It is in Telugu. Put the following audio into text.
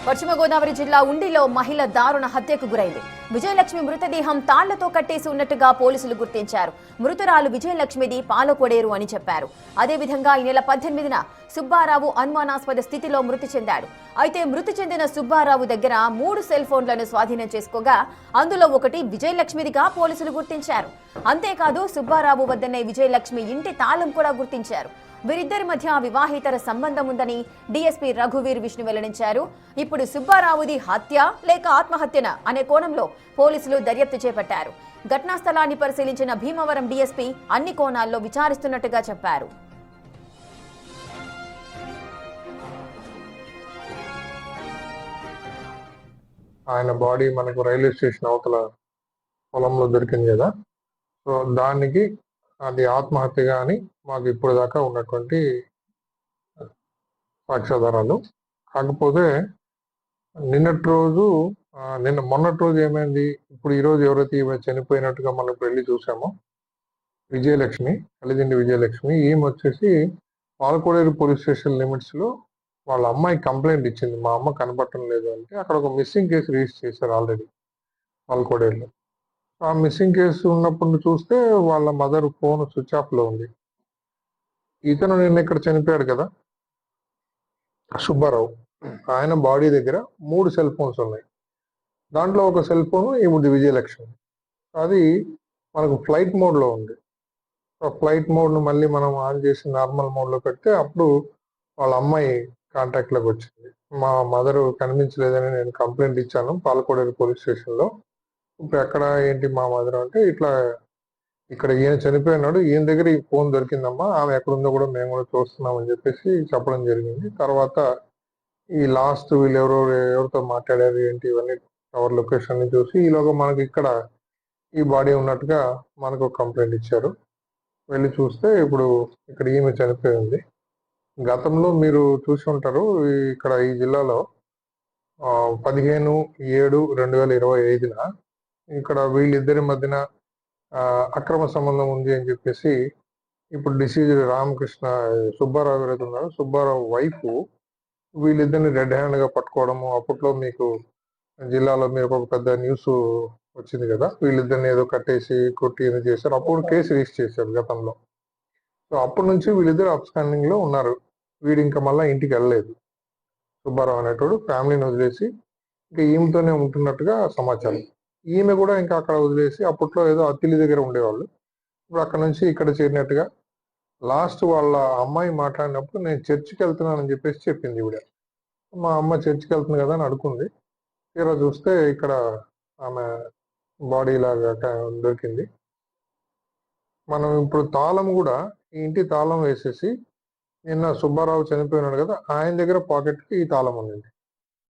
పశ్చిమ గోదావరి జిల్లా ఉండిలో మహిళ దారుణ హత్యకు గురైంది. విజయలక్ష్మి మృతదేహం తాళ్లతో కట్టేసి ఉన్నట్టుగా పోలీసులు గుర్తించారు. మృతురాలు విజయలక్ష్మిది పాలకొడేరు అని చెప్పారు. అదేవిధంగా ఈ నెల 18న సుబ్బారావు అనుమానాస్పద స్థితిలో మృతి చెందాడు. అయితే మృతి చెందిన సుబ్బారావు దగ్గర 3 సెల్ ఫోన్లను స్వాధీనం చేసుకోగా అందులో ఒకటి విజయలక్ష్మిదిగా పోలీసులు గుర్తించారు. అంతేకాదు సుబ్బారావు వద్దనే విజయలక్ష్మి ఇంటి తాళం కూడా గుర్తించారు. వీరిద్దరి మధ్య వివాహేతర సంబంధం ఉందని డీఎస్పీ రఘువీర్ విష్ణు వెల్లడించారు. ఇప్పుడు సుబ్బారావుది హత్య లేక ఆత్మహత్యన అనే కోణంలో పోలీసులు దర్యాప్తు చేపట్టారు. ఘటనా స్థలాన్ని పరిశీలించిన భీమవరం డీఎస్పీ అన్ని కోణాల్లో విచారిస్తున్నట్టుగా చెప్పారు. ఆయన బాడీ మనకు రైల్వే స్టేషన్ అవతల పొలంలో దొరికింది కదా, సో దానికి అది ఆత్మహత్యగా అని మాకు ఇప్పుడు దాకా ఉన్నటువంటి సాక్ష్యాధారాలు. కాకపోతే మొన్నటి రోజు ఏమైంది, ఇప్పుడు ఈరోజు ఎవరైతే ఈమె చనిపోయినట్టుగా మనం ఇప్పుడు వెళ్ళి చూసామో విజయలక్ష్మి, కలిదిండి విజయలక్ష్మి, ఈమె వచ్చేసి పాలకోడేరు పోలీస్ స్టేషన్ లిమిట్స్లో వాళ్ళ అమ్మాయి కంప్లైంట్ ఇచ్చింది, మా అమ్మ కనపడటం లేదు అంటే. అక్కడ ఒక మిస్సింగ్ కేసు రిజిస్టర్ చేశారు ఆల్రెడీ పాలకోడేరులో. ఆ మిస్సింగ్ కేసు ఉన్నప్పుడు చూస్తే వాళ్ళ మదర్ ఫోన్ స్విచ్ ఆఫ్ లో ఉంది. ఇతను నిన్న ఇక్కడ చనిపోయాడు కదా సుబ్బారావు, ఆయన బాడీ దగ్గర 3 సెల్ ఫోన్స్ ఉన్నాయి. దాంట్లో ఒక సెల్ ఫోన్ ఈమెది విజయలక్ష్మి, అది మనకు ఫ్లైట్ మోడ్లో ఉంది. ఆ ఫ్లైట్ మోడ్ను మళ్ళీ మనం ఆన్ చేసి నార్మల్ మోడ్లో పెడితే అప్పుడు వాళ్ళ అమ్మాయి కాంటాక్ట్లోకి వచ్చింది. మా మదర్ కనిపించలేదని నేను కంప్లైంట్ ఇచ్చాను పాలకోడేరు పోలీస్ స్టేషన్లో. ఇప్పుడు ఎక్కడ ఏంటి మా మదర్ అంటే, ఇట్లా ఇక్కడ ఈయన చనిపోయినాడు, ఈయన దగ్గర ఈ ఫోన్ దొరికిందమ్మా, ఆమె ఎక్కడుందో కూడా మేము కూడా చూస్తున్నామని చెప్పేసి చెప్పడం జరిగింది. తర్వాత ఈ లాస్ట్ వీళ్ళు ఎవరితో మాట్లాడారు ఏంటి ఇవన్నీ టవర్ లొకేషన్ ని చూసి ఈలోగా మనకి ఇక్కడ ఈ బాడీ ఉన్నట్టుగా మనకు ఒక కంప్లైంట్ ఇచ్చారు. వెళ్ళి చూస్తే ఇప్పుడు ఇక్కడ ఈమె చనిపోయి ఉంది. గతంలో మీరు చూసి ఉంటారు, ఇక్కడ ఈ జిల్లాలో 15/7/2025 ఇక్కడ వీళ్ళిద్దరి మధ్యన అక్రమ సంబంధం ఉంది అని చెప్పేసి ఇప్పుడు డిసీజ్డ్ రామకృష్ణ సుబ్బారావు ఎవరైతే ఉన్నారో సుబ్బారావు వైఫ్ వీళ్ళిద్దరిని రెడ్ హ్యాండ్ గా పట్టుకోవడము. అప్పట్లో మీకు జిల్లాలో మీరు ఒక పెద్ద న్యూస్ వచ్చింది కదా, వీళ్ళిద్దరిని ఏదో కట్టేసి కొట్టి ఏదో చేశారు. అప్పుడు కేసు రిజిస్టర్ చేశారు గతంలో. సో అప్పటి నుంచి వీళ్ళిద్దరు అప్స్టాండింగ్ లో ఉన్నారు. వీడు ఇంకా మళ్ళీ ఇంటికి వెళ్ళలేదు సుబ్బారావు అనేటోడు, ఫ్యామిలీని వదిలేసి ఇంకా ఈమెతోనే ఉంటున్నట్టుగా సమాచారం. ఈమె కూడా ఇంకా అక్కడ వదిలేసి అప్పట్లో ఏదో అత్తిలి దగ్గర ఉండేవాళ్ళు, ఇప్పుడు అక్కడ నుంచి ఇక్కడ చేరినట్టుగా. లాస్ట్ వాళ్ళ అమ్మాయి మాట్లాడినప్పుడు నేను చర్చికి వెళ్తున్నానని చెప్పేసి చెప్పింది ఈవిడ. మా అమ్మ చర్చికి వెళ్తుంది కదా అని అనుకుంది. తీరా చూస్తే ఇక్కడ ఆమె బాడీ లాగా దొరికింది. మనం ఇప్పుడు తాళం కూడా ఈ ఇంటి తాళం వేసేసి, నిన్న సుబ్బారావు చనిపోయినాడు కదా, ఆయన దగ్గర పాకెట్కి ఈ తాళం ఉంది.